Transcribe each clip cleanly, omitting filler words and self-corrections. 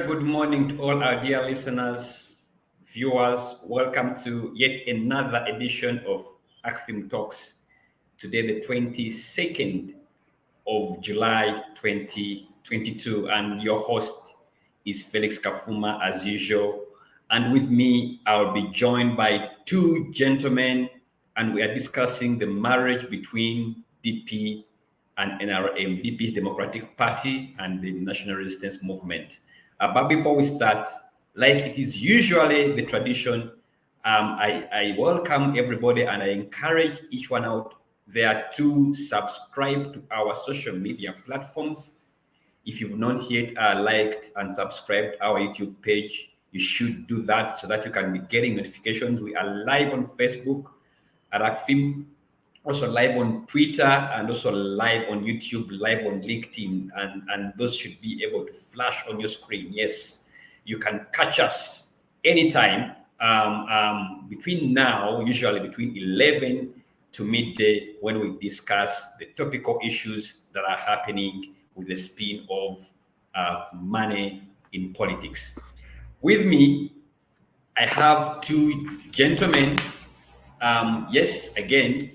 very good morning to all our dear listeners, viewers. Welcome to yet another edition of Acfim Talks. Today, the 22nd of July 2022, and your host is Felix Kafuma as usual. And with me, I'll be joined by two gentlemen, and we are discussing the marriage between DP and NRM, DP's Democratic Party and the National Resistance Movement. But before we start, like it is usually the tradition, I welcome everybody and I encourage each one out there to subscribe to our social media platforms. If you've not yet liked and subscribed our YouTube page, you should do that so that you can be getting notifications. We are live on Facebook at Acfim, also live on Twitter, and also live on YouTube, live on LinkedIn, and those should be able to flash on your screen. Yes, you can catch us anytime between now, usually between 11 to midday, when we discuss the topical issues that are happening with the spin of money in politics. With me, I have two gentlemen. Yes, again,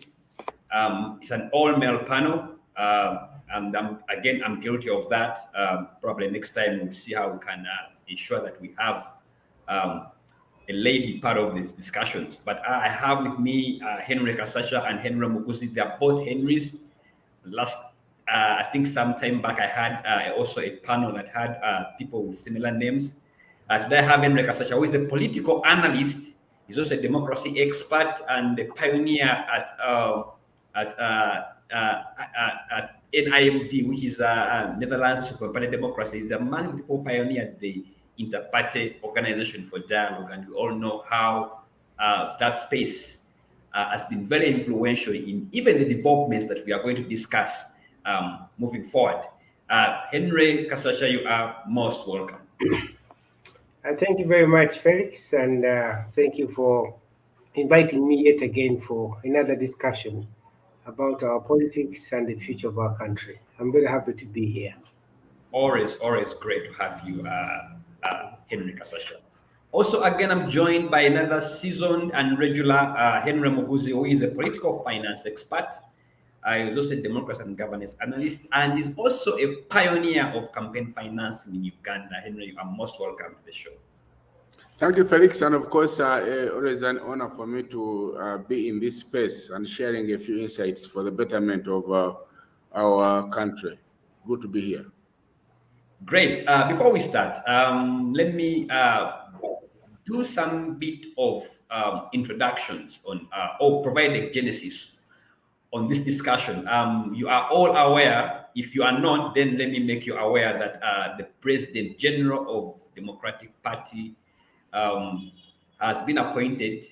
it's an all-male panel, and I'm guilty of that. Probably next time we'll see how we can ensure that we have a lady part of these discussions. But I have with me Henry Kasasha and Henry Muguzi. They are both Henrys. I think some time back, I had also a panel that had people with similar names. Today I have Henry Kasasha, who is a political analyst. He's also a democracy expert and a pioneer at NIMD, which is Netherlands for Party Democracy. He's among the people pioneered the Inter-Party Organization for Dialogue, and we all know how that space has been very influential in even the developments that we are going to discuss moving forward. Henry Kasasha, you are most welcome. Thank you very much, Felix, and thank you for inviting me yet again for another discussion about our politics and the future of our country. I'm very happy to be here. Always great to have you, Henry Kasasha. Also, again, I'm joined by another seasoned and regular Henry Muguzi, who is a political finance expert. He's also a democracy and governance analyst, and is also a pioneer of campaign financing in Uganda. Henry, you are most welcome to the show. Thank you, Felix. And of course, always an honor for me to be in this space and sharing a few insights for the betterment of our country. Good to be here. Great. Before we start, let me do some bit of introductions on, or provide a genesis on this discussion. You are all aware. If you are not, then let me make you aware that the President General of Democratic Party has been appointed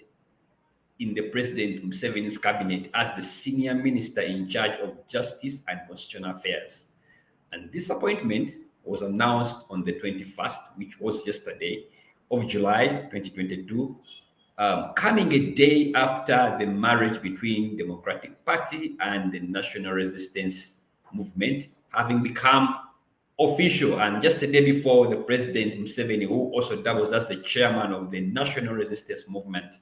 in the President Museveni's cabinet as the senior minister in charge of justice and constitutional affairs. And this appointment was announced on the 21st, which was yesterday, of July 2022, coming a day after the marriage between Democratic Party and the National Resistance Movement having become official. And just the day before, the President Museveni, who also doubles as the chairman of the National Resistance Movement,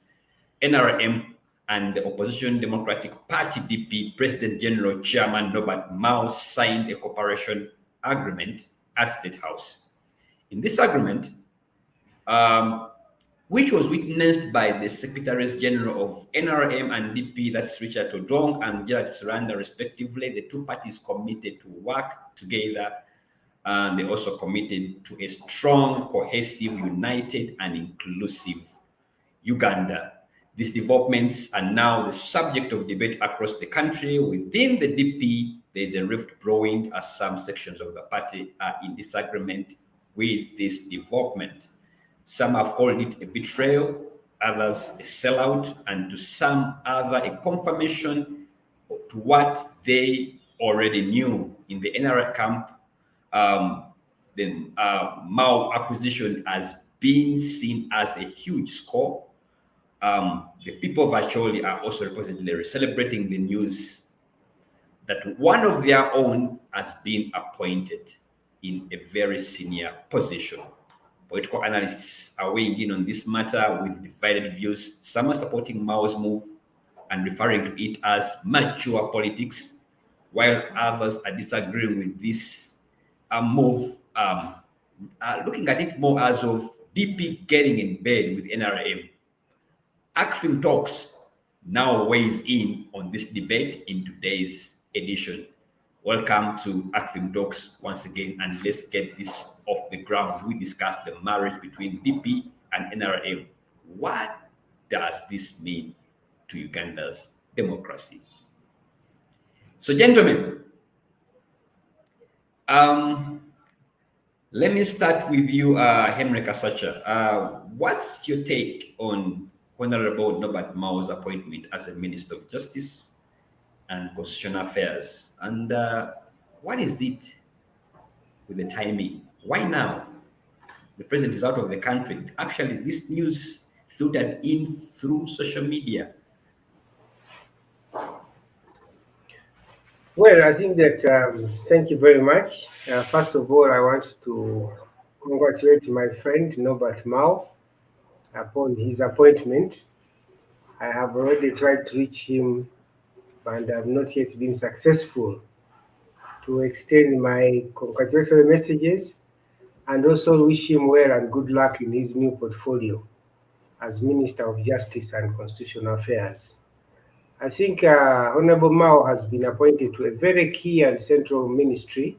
NRM, and the opposition Democratic Party DP, President General Chairman Norbert Mao signed a cooperation agreement at State House. In this agreement, which was witnessed by the Secretaries General of NRM and DP, that's Richard Odong and Gerard Siranda, respectively, the two parties committed to work together, and they also committed to a strong, cohesive, united, and inclusive Uganda. These developments are now the subject of debate across the country. Within the DP, there is a rift brewing as some sections of the party are in disagreement with this development. Some have called it a betrayal, others a sellout, and to some other a confirmation to what they already knew. In the NRA camp, the Mao acquisition has been seen as a huge score. The people virtually are also reportedly celebrating the news that one of their own has been appointed in a very senior position. Political analysts are weighing in on this matter with divided views. Some are supporting Mao's move and referring to it as mature politics, while others are disagreeing with this move, looking at it more as of DP getting in bed with NRM. Acfim Talks now weighs in on this debate in today's edition. Welcome to Acfim Talks once again, and let's get this off the ground. We discussed the marriage between DP and NRM. What does this mean to Uganda's democracy? So, gentlemen, let me start with you, Henry Kasacha. What's your take on Honorable Norbert Mao's appointment as a Minister of Justice and Constitutional Affairs? And what is it with the timing? Why now? The president is out of the country. Actually, this news filtered in through social media. Well, I think that thank you very much. First of all, I want to congratulate my friend Norbert Mao upon his appointment. I have already tried to reach him and have not yet been successful to extend my congratulatory messages and also wish him well and good luck in his new portfolio as Minister of Justice and Constitutional Affairs. I think Honorable Mao has been appointed to a very key and central ministry,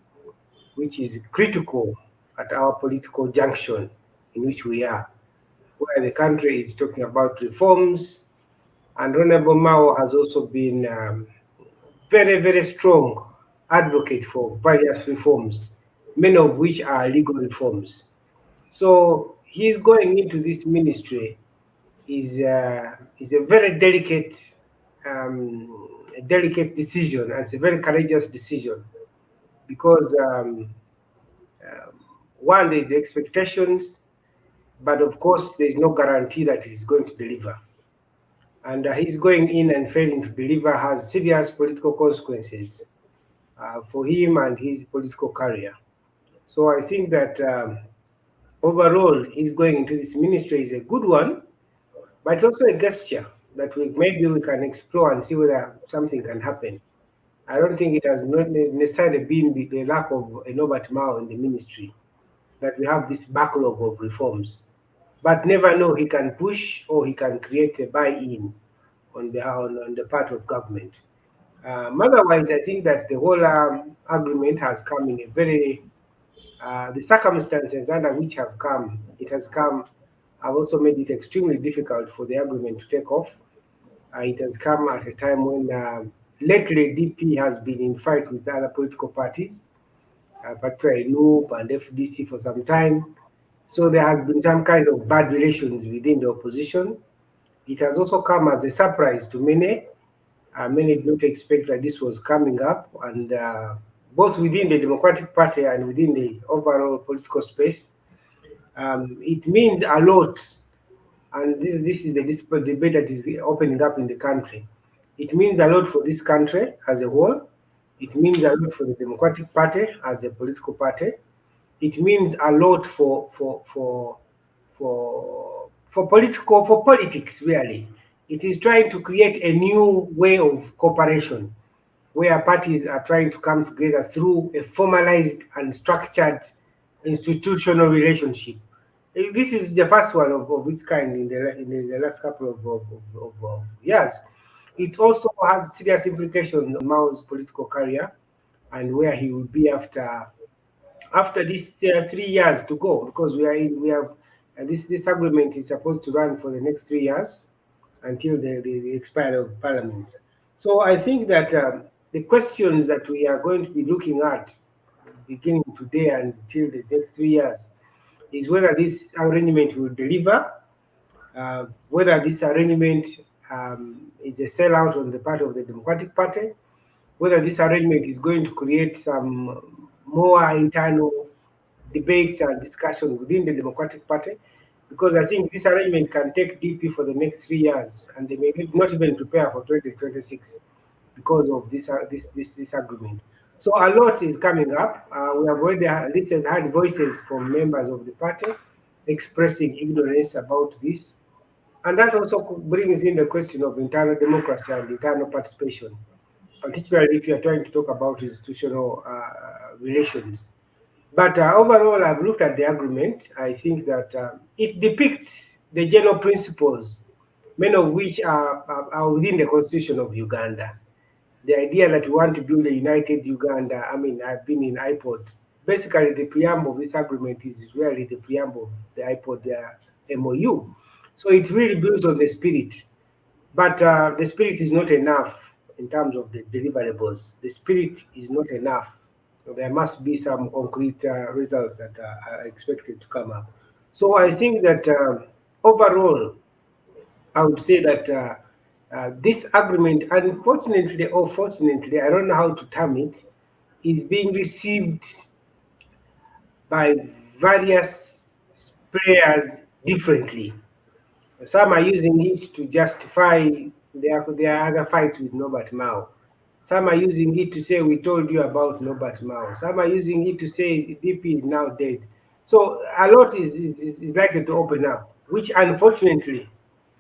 which is critical at our political junction in which we are, where the country is talking about reforms. And Honorable Mao has also been very, very strong advocate for various reforms, many of which are legal reforms. So he's going into this ministry is a very delicate decision, and it's a very courageous decision because one, there's the expectations, but of course there's no guarantee that he's going to deliver. And he's going in and failing to deliver has serious political consequences for him and his political career. So I think that overall, he's going into this ministry is a good one, but it's also a gesture that maybe we can explore and see whether something can happen. I don't think it has not necessarily been the lack of a Norbert Mao in the ministry that we have this backlog of reforms. But never know, he can push or he can create a buy-in on the part of government. Otherwise, I think that the whole agreement has come in a very the circumstances under which have also made it extremely difficult for the agreement to take off. It has come at a time when lately DP has been in fight with other political parties, particularly NUP and FDC for some time. So there has been some kind of bad relations within the opposition. It has also come as a surprise to many. Many did not expect that this was coming up, and both within the Democratic Party and within the overall political space. It means a lot, and this is the debate that is opening up in the country. It means a lot for this country as a whole. It means a lot for the Democratic Party as a political party. It means a lot for politics, really. It is trying to create a new way of cooperation where parties are trying to come together through a formalized and structured institutional relationship. This is the first one of its kind in the last couple of years. It also has serious implications on Mao's political career and where he will be after these 3 years to go, because this agreement is supposed to run for the next 3 years until the expiry of Parliament. So I think that the questions that we are going to be looking at beginning today until the next 3 years is whether this arrangement will deliver, whether this arrangement is a sellout on the part of the Democratic Party, whether this arrangement is going to create some more internal debates and discussion within the Democratic Party, because I think this arrangement can take DP for the next 3 years, and they may not even prepare for 2026 because of this agreement. So a lot is coming up. We have already heard voices from members of the party expressing ignorance about this. And that also brings in the question of internal democracy and internal participation, particularly if you are trying to talk about institutional relations. But overall, I've looked at the agreement. I think that it depicts the general principles, many of which are within the constitution of Uganda. The idea that we want to build a united Uganda, I mean, I've been in IPOD. Basically, the preamble of this agreement is really the preamble of the IPOD MOU. So it really builds on the spirit. But the spirit is not enough in terms of the deliverables. The spirit is not enough. So there must be some concrete results that are expected to come up. So I think that overall, I would say that this agreement, unfortunately or fortunately, I don't know how to term it, is being received by various players differently. Some are using it to justify their other fights with Norbert Mao. Some are using it to say, we told you about Norbert Mao. Some are using it to say DP is now dead. So a lot is likely to open up, which unfortunately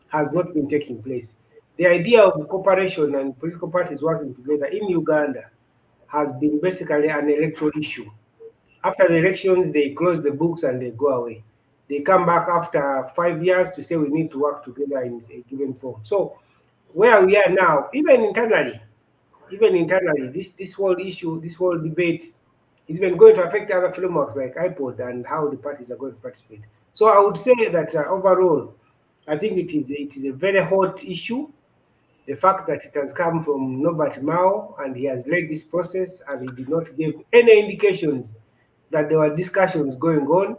has not been taking place. The idea of cooperation and political parties working together in Uganda has been basically an electoral issue. After the elections, they close the books and they go away. They come back after 5 years to say we need to work together in a given form. So where we are now, even internally, this whole issue, this whole debate is even going to affect other frameworks like IPOD and how the parties are going to participate. So I would say that overall, I think it is a very hot issue. The fact that it has come from Norbert Mao and he has led this process and he did not give any indications that there were discussions going on,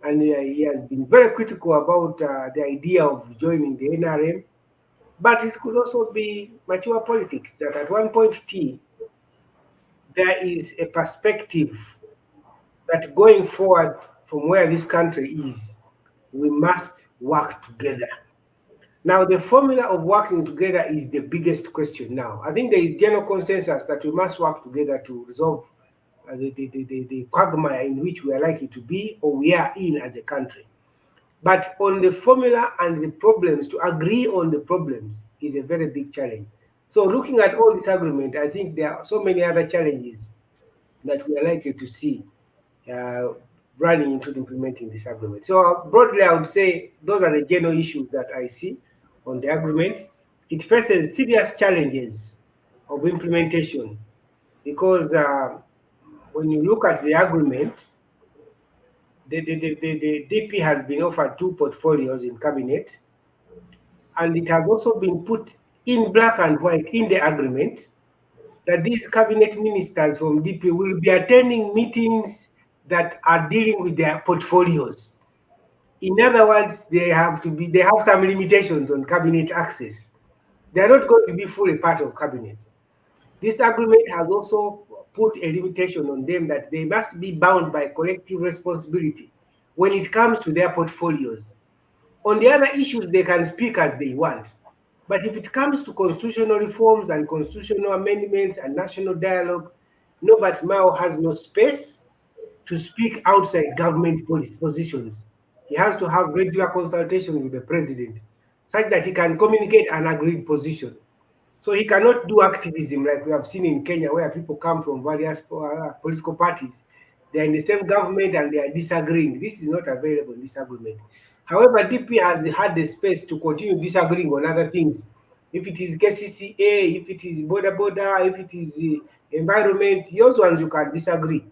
and he has been very critical about the idea of joining the NRM. But it could also be mature politics that at one point T, there is a perspective that going forward from where this country is, we must work together. Now, the formula of working together is the biggest question now. I think there is general consensus that we must work together to resolve the quagmire in which we are likely to be or we are in as a country. But on the formula and the problems, to agree on the problems is a very big challenge. So looking at all this agreement, I think there are so many other challenges that we are likely to see uh, running into implementing this agreement. So broadly, I would say those are the general issues that I see on the agreement. It faces serious challenges of implementation because when you look at the agreement, the DP has been offered two portfolios in cabinet, and it has also been put in black and white in the agreement that these cabinet ministers from DP will be attending meetings that are dealing with their portfolios. In other words, they have some limitations on cabinet access. They are not going to be fully part of cabinet. This agreement has also put a limitation on them that they must be bound by collective responsibility when it comes to their portfolios. On the other issues, they can speak as they want. But if it comes to constitutional reforms and constitutional amendments and national dialogue, Norbert Mao has no space to speak outside government positions. He has to have regular consultation with the president such that he can communicate an agreed position. So he cannot do activism like we have seen in Kenya, where people come from various political parties. They are in the same government and they are disagreeing. This is not available in this agreement. However, DP has had the space to continue disagreeing on other things. If it is KCCA, if it is border, if it is environment, those ones you can disagree.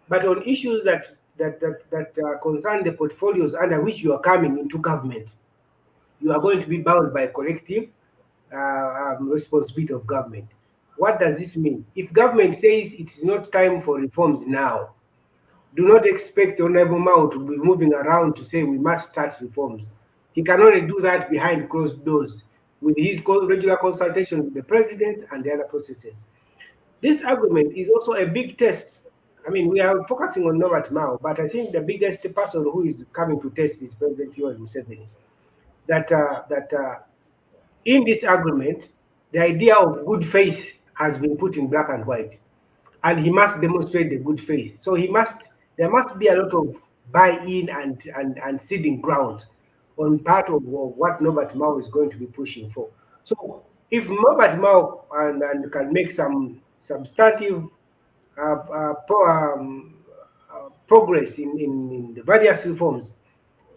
But on issues that concern the portfolios under which you are coming into government, you are going to be bound by collective responsibility of government. What does this mean? If government says it is not time for reforms now, do not expect Honorable Mao to be moving around to say we must start reforms. He can only do that behind closed doors with his regular consultation with the president and the other processes. This agreement is also a big test. I mean, we are focusing on Norbert Mao, but I think the biggest person who is coming to test is President Yoweri Museveni. That in this agreement, the idea of good faith has been put in black and white, and he must demonstrate the good faith. So there must be a lot of buy-in and ceding ground on part of what Norbert Mao is going to be pushing for. So if Norbert Mao and can make some substantive progress in the various reforms,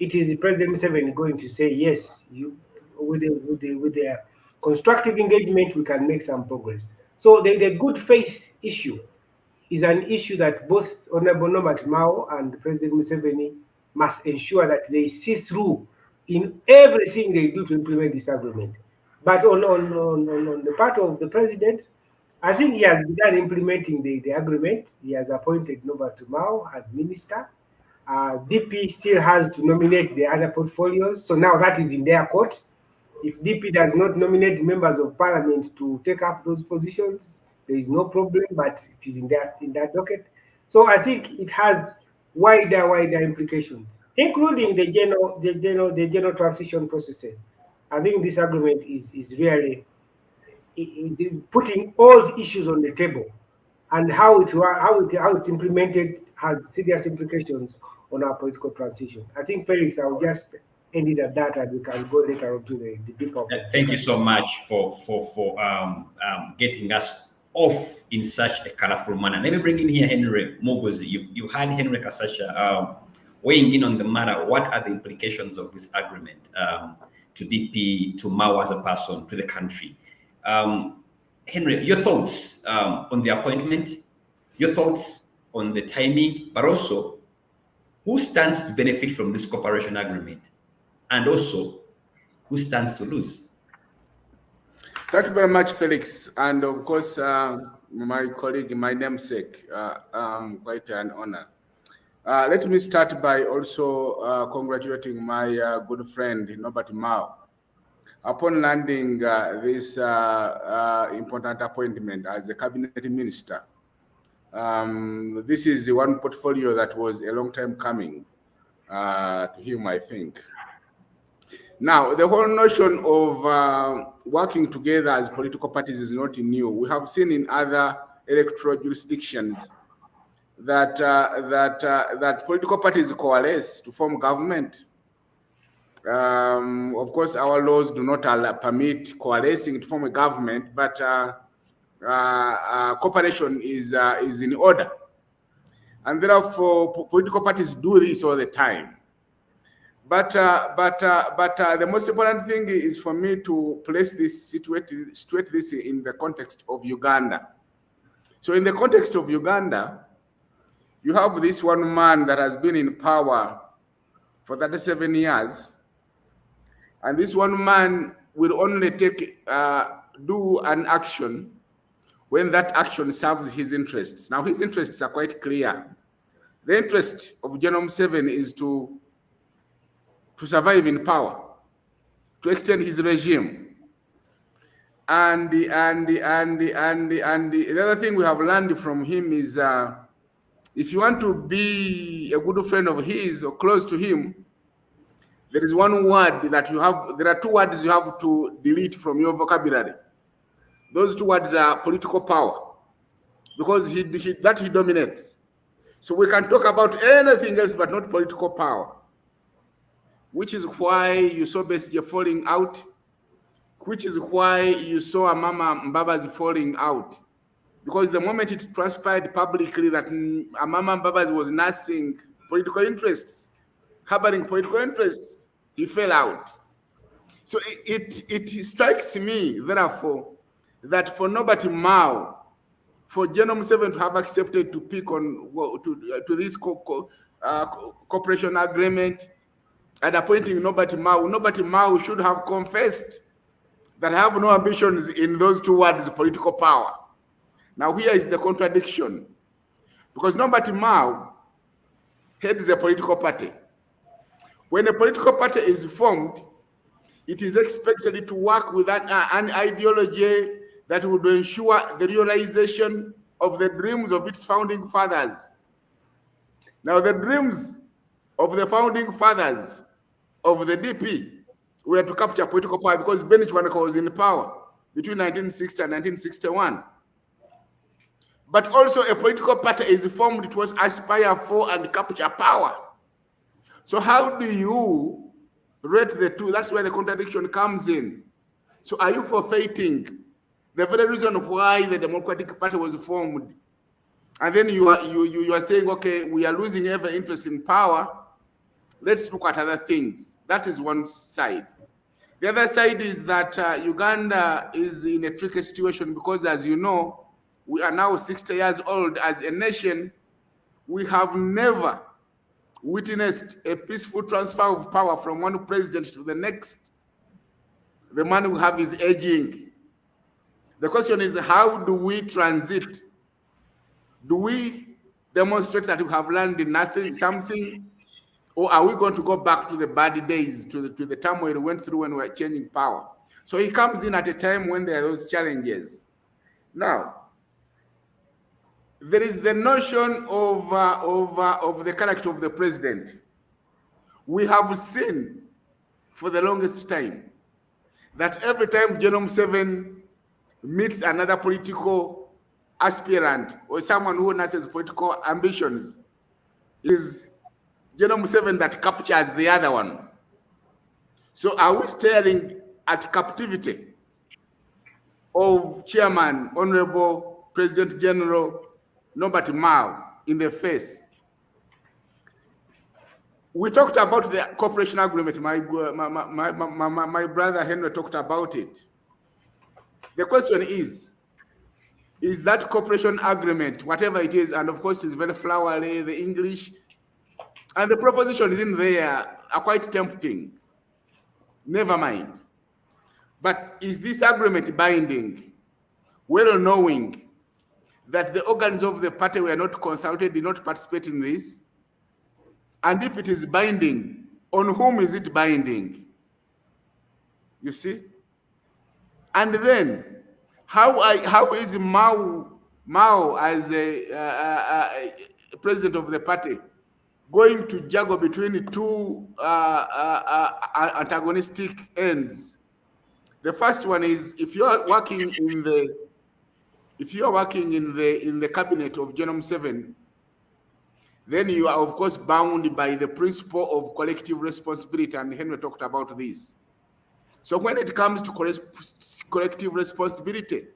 it is President Museveni going to say yes, you with the constructive engagement we can make some progress. So the good faith issue is an issue that both Honorable Norbert Mao and President Museveni must ensure that they see through in everything they do to implement this agreement. But on the part of the president, I think he has begun implementing the agreement. He has appointed Norbert Mao as minister. DP still has to nominate the other portfolios. So now that is in their court. If DP does not nominate members of parliament to take up those positions, there is no problem, but it is in that docket. So I think it has wider implications, including the general transition processes. I think this agreement is really putting all the issues on the table, and how it's implemented has serious implications on our political transition. I think, Felix, I'll just end it at that, and we can go later on to the deeper. Thank you so much for getting us off in such a colorful manner. Let me bring in here Henry Mogozi. You had Henry Kasasha weighing in on the matter. What are the implications of this agreement to DP, to Mao as a person, to the country? Henry, your thoughts on the appointment, your thoughts on the timing, but also who stands to benefit from this cooperation agreement, and also who stands to lose? Thank you very much, Felix. And of course, my colleague, my namesake, quite an honor. Let me start by also congratulating my good friend, Norbert Mao, upon landing this important appointment as a cabinet minister. This is the one portfolio that was a long time coming to him, I think. Now, the whole notion of working together as political parties is not new. We have seen in other electoral jurisdictions that that political parties coalesce to form government. Of course, our laws do not permit coalescing to form a government, but cooperation is in order, and therefore political parties do this all the time. But the most important thing is for me to situate this in the context of Uganda. So in the context of Uganda, you have this one man that has been in power for 37 years, and this one man will only do an action when that action serves his interests. Now, his interests are quite clear. The interest of General Museveni is to survive in power, to extend his regime. And the other thing we have learned from him is if you want to be a good friend of his or close to him, there is one word that you have, there are two words you have to delete from your vocabulary. Those two words are political power, because he dominates. So we can talk about anything else but not political power, which is why you saw Besigye falling out, which is why you saw Amama Mbabazi falling out. Because the moment it transpired publicly that Amama Mbabazi was nursing political interests, harboring political interests, he fell out. So it strikes me, therefore, that for Norbert Mao, for General Museveni to have accepted to pick on to this cooperation agreement and appointing Norbert Mao should have confessed that I have no ambitions in those two words, political power. Now here is the contradiction, because Norbert Mao heads a political party. When a political party is formed, it is expected to work with an ideology that would ensure the realization of the dreams of its founding fathers. Now, the dreams of the founding fathers of the DP were to capture political power because Benich Wanaka was in power between 1960 and 1961. But also a political party is formed to aspire for and capture power. So how do you rate the two? That's where the contradiction comes in. So are you forfeiting the very reason why the Democratic Party was formed? And then you are saying, okay, we are losing every interest in power. Let's look at other things. That is one side. The other side is that Uganda is in a tricky situation because, as you know, we are now 60 years old as a nation. We have never witnessed a peaceful transfer of power from one president to the next. The man we have is aging. The question is, how do we transit? Do we demonstrate that we have learned something, or are we going to go back to the bad days, to the turmoil we went through when we were changing power? So he comes in at a time when there are those challenges. Now, there is the notion of the character of the president. We have seen for the longest time that every time General Museveni meets another political aspirant or someone who has political ambitions, is General Museveni that captures the other one. So are we staring at captivity of Chairman, Honorable President General Norbert Mao in the face? We talked about the cooperation agreement. My brother Henry talked about it. The question is that cooperation agreement, whatever it is, and of course it's very flowery, the English, and the propositions in there are quite tempting. Never mind. But is this agreement binding? Well knowing that the organs of the party were not consulted, did not participate in this. And if it is binding, on whom is it binding? You see? And then, how is Mao as a president of the party going to juggle between two antagonistic ends? The first one is, if you are working in the cabinet of General Museveni, then you are of course bound by the principle of collective responsibility, and Henry talked about this. So when it comes to collective responsibility,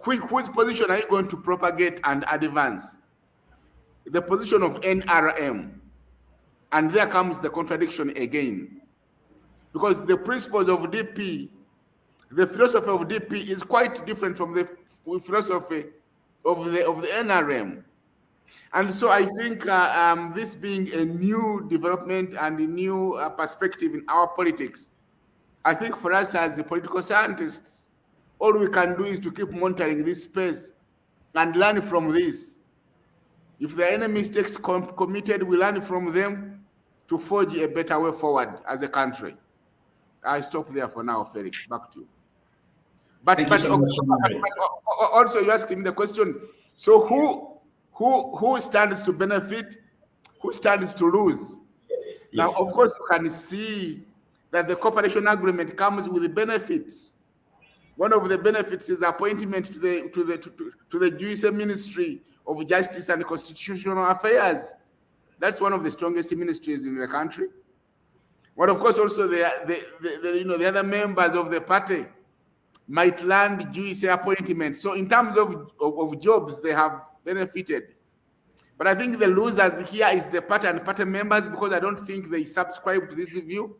whose position are you going to propagate and advance? The position of NRM. And there comes the contradiction again. Because the principles of DP, the philosophy of DP is quite different from the philosophy of the NRM. And so I think this being a new development and a new perspective in our politics, I think for us as political scientists, all we can do is to keep monitoring this space and learn from this. If there are any mistakes committed, we learn from them to forge a better way forward as a country. I stop there for now, Felix. Back to you. But also you asked him the question, so who stands to benefit, who stands to lose? Yes. Now, of course, you can see that the cooperation agreement comes with benefits. One of the benefits is appointment to the Jewish Ministry of Justice and Constitutional Affairs. That's one of the strongest ministries in the country. But of course, also the other members of the party might land Jewish appointments. So in terms of jobs, they have benefited. But I think the losers here is the party and party members, because I don't think they subscribe to this view.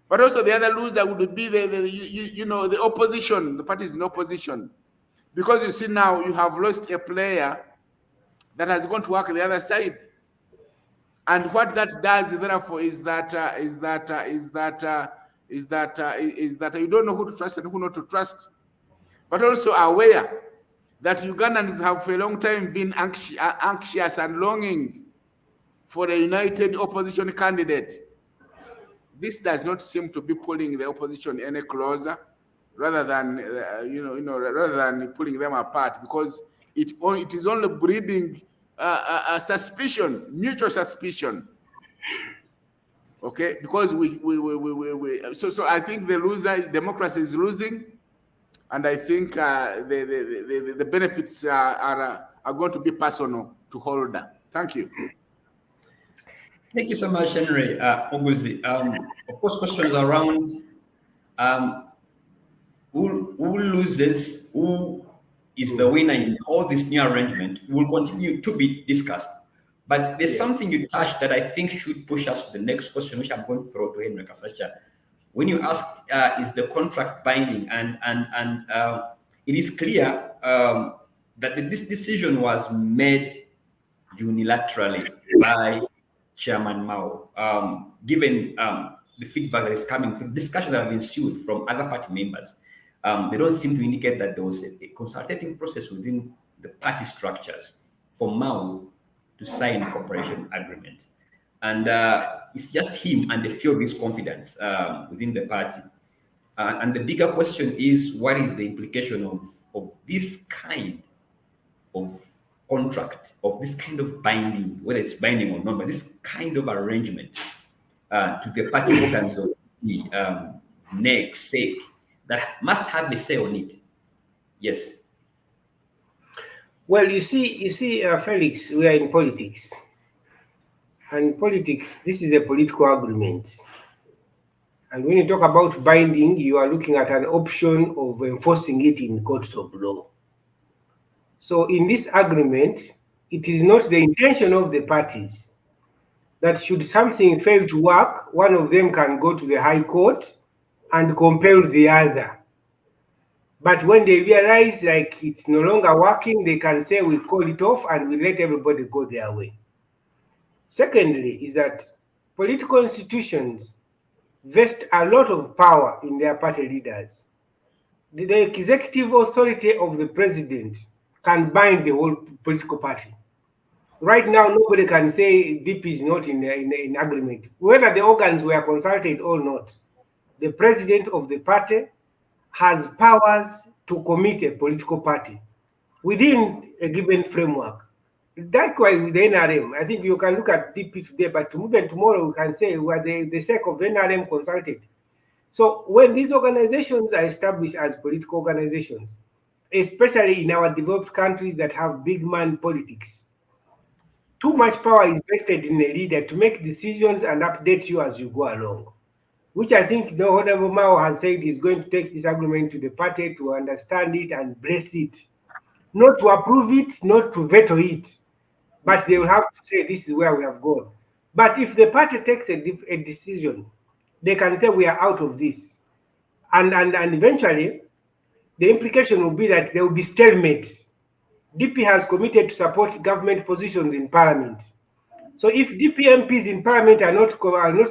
But also the other loser would be the opposition. The party is in opposition. Because you see now you have lost a player that has gone to work on the other side. And what that does, therefore, is that you don't know who to trust and who not to trust. But also aware that Ugandans have for a long time been anxious and longing for a united opposition candidate. This does not seem to be pulling the opposition any closer, rather than rather than pulling them apart, because it is only breeding a suspicion, mutual suspicion. Okay, because so I think the loser, democracy is losing, and I think the benefits are going to be personal to Holder. Thank you. Thank you so much, Henry Oguzi. Of course, questions around um, who loses, who is the winner in all this new arrangement will continue to be discussed. But there's something you touched that I think should push us to the next question, which I'm going to throw to Henry Kasacha. When you asked, is the contract binding? And it is clear that this decision was made unilaterally by Chairman Mao, given the feedback that is coming through, discussion that have ensued from other party members. They don't seem to indicate that there was a consultative process within the party structures for Mao to sign a cooperation agreement. And it's just him and a few of his confidants within the party. And the bigger question is, what is the implication of this kind of contract, of this kind of binding, whether it's binding or not, but this kind of arrangement to the party organs of the NEC, SEC, that must have a say on it? Yes. Well, you see, Felix, we are in politics. And politics, this is a political agreement. And when you talk about binding, you are looking at an option of enforcing it in courts of law. So in this agreement, it is not the intention of the parties that should something fail to work, one of them can go to the High Court and compel the other. But when they realize like it's no longer working, they can say we call it off and we let everybody go their way. Secondly, is that political institutions vest a lot of power in their party leaders. The executive authority of the president can bind the whole political party. Right now, nobody can say DP is not in agreement. Whether the organs were consulted or not, the president of the party has powers to commit a political party within a given framework. Likewise with the NRM, I think you can look at DP today, but tomorrow we can say we are the sake of the NRM consulted. So when these organizations are established as political organizations, especially in our developed countries that have big man politics, too much power is vested in a leader to make decisions and update you as you go along, which I think the Honorable Mao has said is going to take this agreement to the party to understand it and bless it. Not to approve it, not to veto it, but they will have to say this is where we have gone. But if the party takes a decision, they can say we are out of this. And eventually, the implication will be that there will be stalemate. DP has committed to support government positions in parliament. So if DP MPs in parliament are not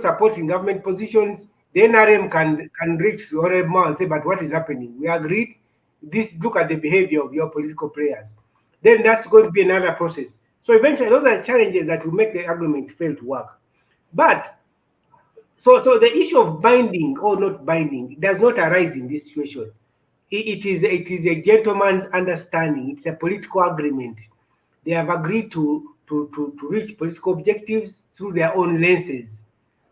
supporting government positions, the NRM can reach the Honorable Mao and say, but what is happening? We agreed. This, look at the behavior of your political players. Then that's going to be another process. So eventually, those are challenges that will make the agreement fail to work. But so the issue of binding or not binding does not arise in this situation. It is a gentleman's understanding. It's a political agreement. They have agreed to reach political objectives through their own lenses.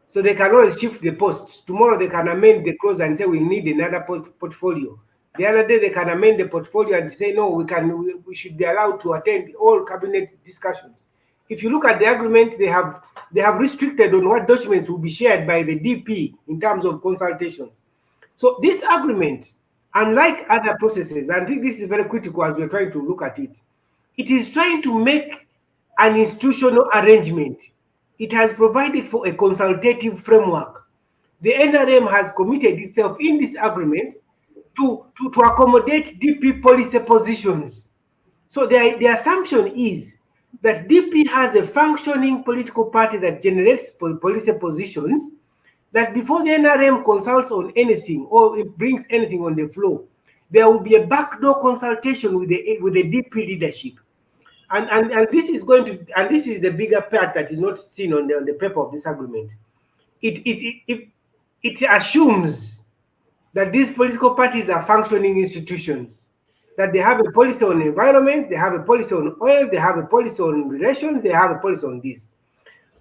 So they can always shift the posts. Tomorrow they can amend the clause and say we need another portfolio. The other day they can amend the portfolio and say no, we should be allowed to attend all cabinet discussions. If you look at the agreement, they have restricted on what documents will be shared by the DP in terms of consultations. So this agreement, unlike other processes, and I think this is very critical as we're trying to look at it, it is trying to make an institutional arrangement. It has provided for a consultative framework. The NRM has committed itself in this agreement to accommodate DP policy positions. So the assumption is that DP has a functioning political party that generates policy positions, that before the NRM consults on anything or it brings anything on the floor, there will be a backdoor consultation with the DP leadership. And this is going to, and this is the bigger part that is not seen on the paper of this agreement. It assumes that these political parties are functioning institutions, that they have a policy on environment, they have a policy on oil, they have a policy on relations, they have a policy on this.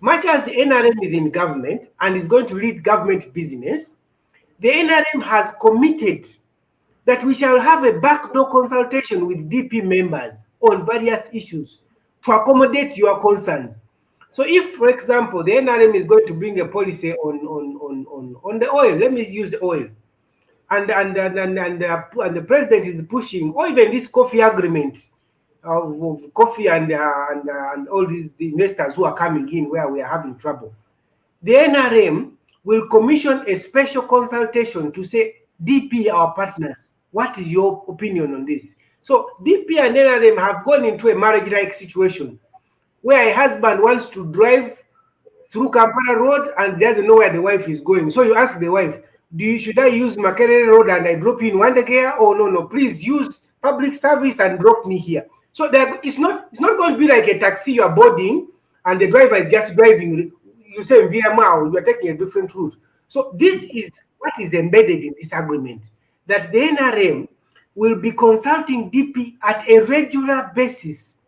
Much as the NRM is in government and is going to lead government business, the NRM has committed that we shall have a backdoor consultation with DP members on various issues to accommodate your concerns. So if, for example, the NRM is going to bring a policy on the oil, let me use oil, and the president is pushing, or even this coffee agreement of coffee and all these the investors who are coming in where we are having trouble, the NRM will commission a special consultation to say, DP, our partners, what is your opinion on this? So DP and NRM have gone into a marriage-like situation where a husband wants to drive through Kampala Road and doesn't know where the wife is going. So you ask the wife, should I use Makerere Road and I drop you in Wandegea? Oh, no, please use public service and drop me here. So it's not going to be like a taxi you are boarding and the driver is just driving. You say via Mao, you are taking a different route. So this is what is embedded in this agreement, that the NRM will be consulting DP at a regular basis.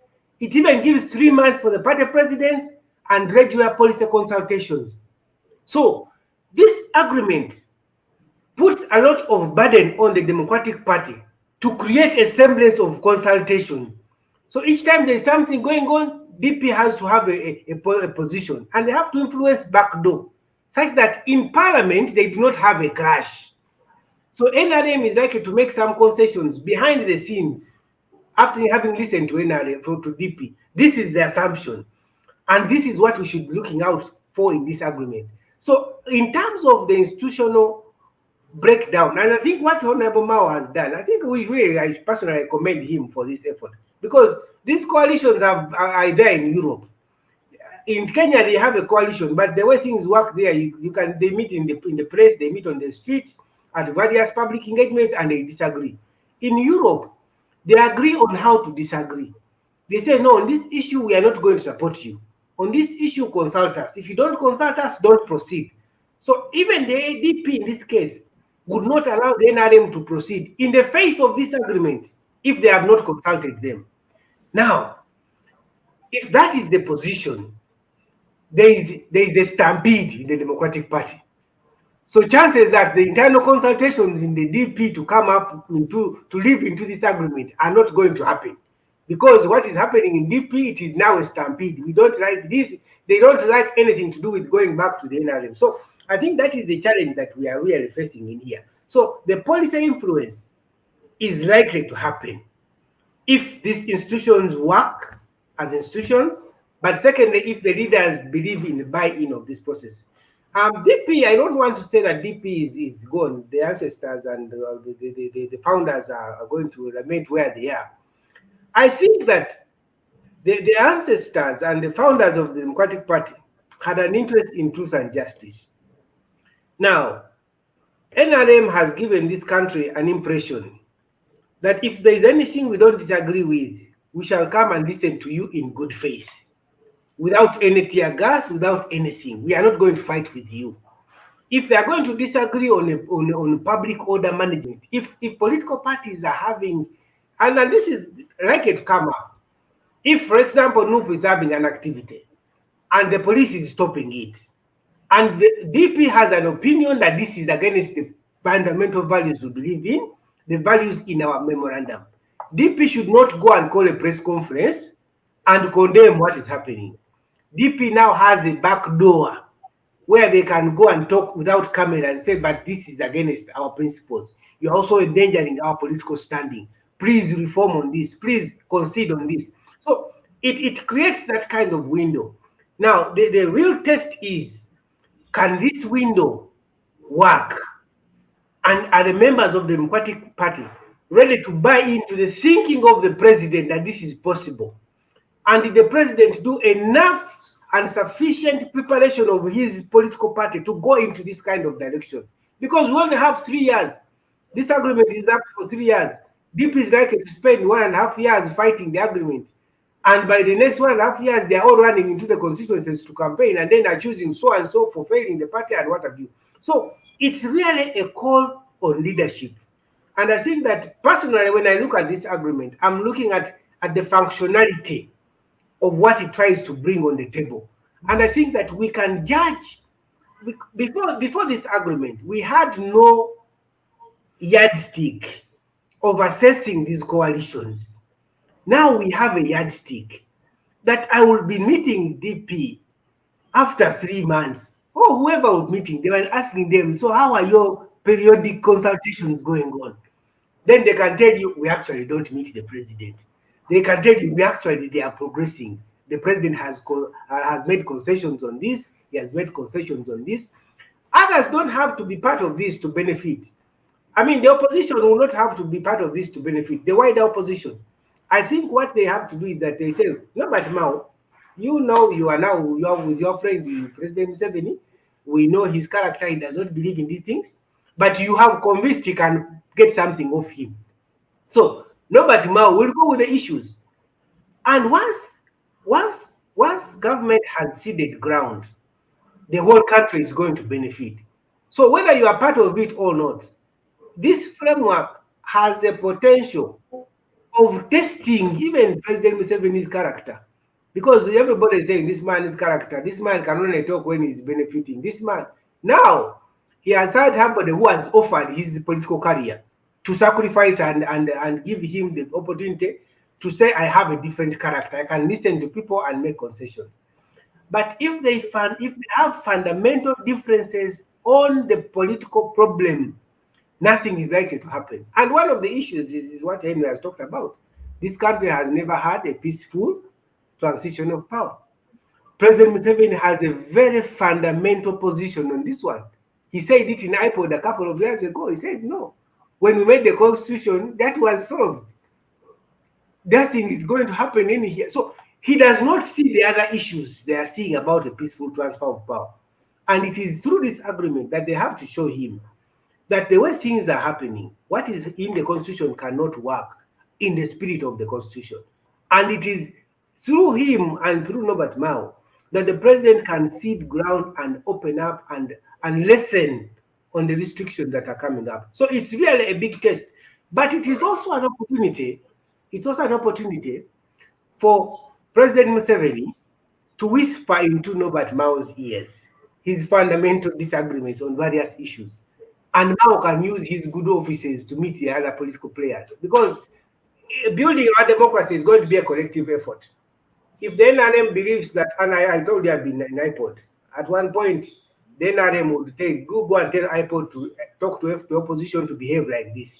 It even gives 3 months for the party presidents and regular policy consultations. So this agreement puts a lot of burden on the Democratic Party to create a semblance of consultation. So each time there's something going on, DP has to have a position, and they have to influence backdoor, such that in Parliament they do not have a clash. So NRM is likely to make some concessions behind the scenes after having listened to NRM, to DP. This is the assumption. And this is what we should be looking out for in this agreement. So in terms of the institutional breakdown, and I think what Honorable Mao has done, I think I personally commend him for this effort, because these coalitions are there in Europe. In Kenya, they have a coalition, but the way things work there, they meet in the press, they meet on the streets at various public engagements, and they disagree. In Europe, they agree on how to disagree. They say, no, on this issue, we are not going to support you. On this issue, consult us. If you don't consult us, don't proceed. So even the ADP in this case would not allow the NRM to proceed in the face of this agreement if they have not consulted them. Now, if that is the position, there is a stampede in the Democratic Party. So chances that the internal consultations in the DP to come up to live into this agreement are not going to happen. Because what is happening in DP, it is now a stampede. We don't like this. They don't like anything to do with going back to the NRM. So I think that is the challenge that we are really facing in here. So the policy influence is likely to happen if these institutions work as institutions, but secondly, if the leaders believe in the buy-in of this process. DP, I don't want to say that DP is gone. The ancestors and the founders are going to remain where they are. I think that the ancestors and the founders of the Democratic Party had an interest in truth and justice. Now, NRM has given this country an impression that if there is anything we don't disagree with, we shall come and listen to you in good faith, without any tear gas, without anything. We are not going to fight with you. If they are going to disagree on public order management, if political parties are having, and this is likely to come up, if, for example, NUP is having an activity and the police is stopping it, and the DP has an opinion that this is against the fundamental values we believe in, the values in our memorandum, DP should not go and call a press conference and condemn what is happening. DP now has a back door where they can go and talk without camera and say, but this is against our principles. You're also endangering our political standing. Please reform on this. Please concede on this. So it creates that kind of window. Now, the real test is, can this window work? And are the members of the Democratic Party ready to buy into the thinking of the president that this is possible? And did the president do enough and sufficient preparation of his political party to go into this kind of direction? Because we only have 3 years. This agreement is up for 3 years. DP is likely to spend 1.5 years fighting the agreement. And by the next 1.5 years, they are all running into the constituencies to campaign, and then are choosing so and so for failing the party and what have you. So it's really a call on leadership. And I think that personally, when I look at this agreement, I'm looking at the functionality of what it tries to bring on the table. And I think that we can judge, before this agreement, we had no yardstick of assessing these coalitions. Now we have a yardstick that I will be meeting DP After 3 months, or whoever was meeting, they were asking them, so how are your periodic consultations going on? Then they can tell you, we actually don't meet the president. They can tell you, they are progressing. The president has made concessions on this. He has made concessions on this. Others don't have to be part of this to benefit. I mean, the opposition will not have to be part of this to benefit. The wider opposition. I think what they have to do is that they say, no, but now, you are with your friend, President Museveni. We know his character. He does not believe in these things. But you have convinced he can get something off him. So, nobody now will go with the issues. And once government has ceded ground, the whole country is going to benefit. So whether you are part of it or not, this framework has a potential of testing even President Museveni's character. Because everybody is saying this man is character. This man can only talk when he's benefiting. This man. Now, he has had somebody who has offered his political career to sacrifice and give him the opportunity to say, I have a different character. I can listen to people and make concessions. But if they have fundamental differences on the political problem, nothing is likely to happen. And one of the issues is what Henry has talked about. This country has never had a peaceful transition of power. President Museveni has a very fundamental position on this one. He said it in iPod a couple of years ago. He said, no, when we made the constitution, that was solved. Nothing is going to happen in here. So he does not see the other issues they are seeing about a peaceful transfer of power. And it is through this agreement that they have to show him that the way things are happening, what is in the constitution cannot work in the spirit of the constitution. And it is through him and through Norbert Mao that the president can cede ground and open up and listen on the restrictions that are coming up. So it's really a big test. But it is also an opportunity. It's also an opportunity for President Museveni to whisper into Norbert Mao's ears his fundamental disagreements on various issues. And Mao can use his good offices to meet the other political players. Because building our democracy is going to be a collective effort. If the NRM believes that, and I told you I've been in iPod, at one point, the NRM would say, go and tell iPod to talk to the opposition to behave like this.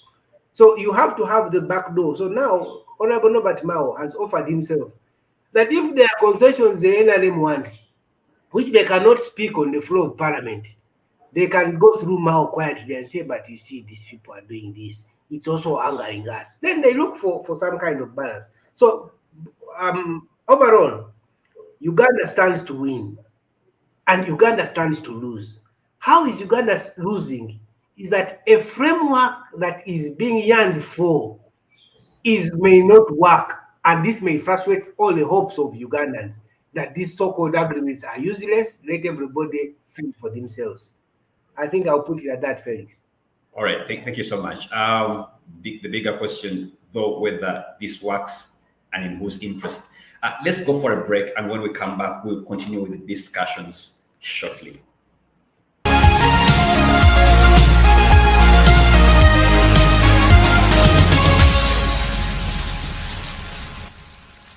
So you have to have the back door. So now, Honorable Norbert Mao has offered himself that if there are concessions the NRM wants, which they cannot speak on the floor of parliament, they can go through Mao quietly and say, but you see, these people are doing this. It's also angering us. Then they look for some kind of balance. So overall, Uganda stands to win and Uganda stands to lose. How is Uganda losing? Is that a framework that is being yearned for may not work, and this may frustrate all the hopes of Ugandans that these so-called agreements are useless. Let everybody feel for themselves. I think I'll put it at that, Felix. All right, thank you so much. The bigger question, though, whether this works and in whose interest. Let's go for a break, and when we come back, we'll continue with the discussions shortly.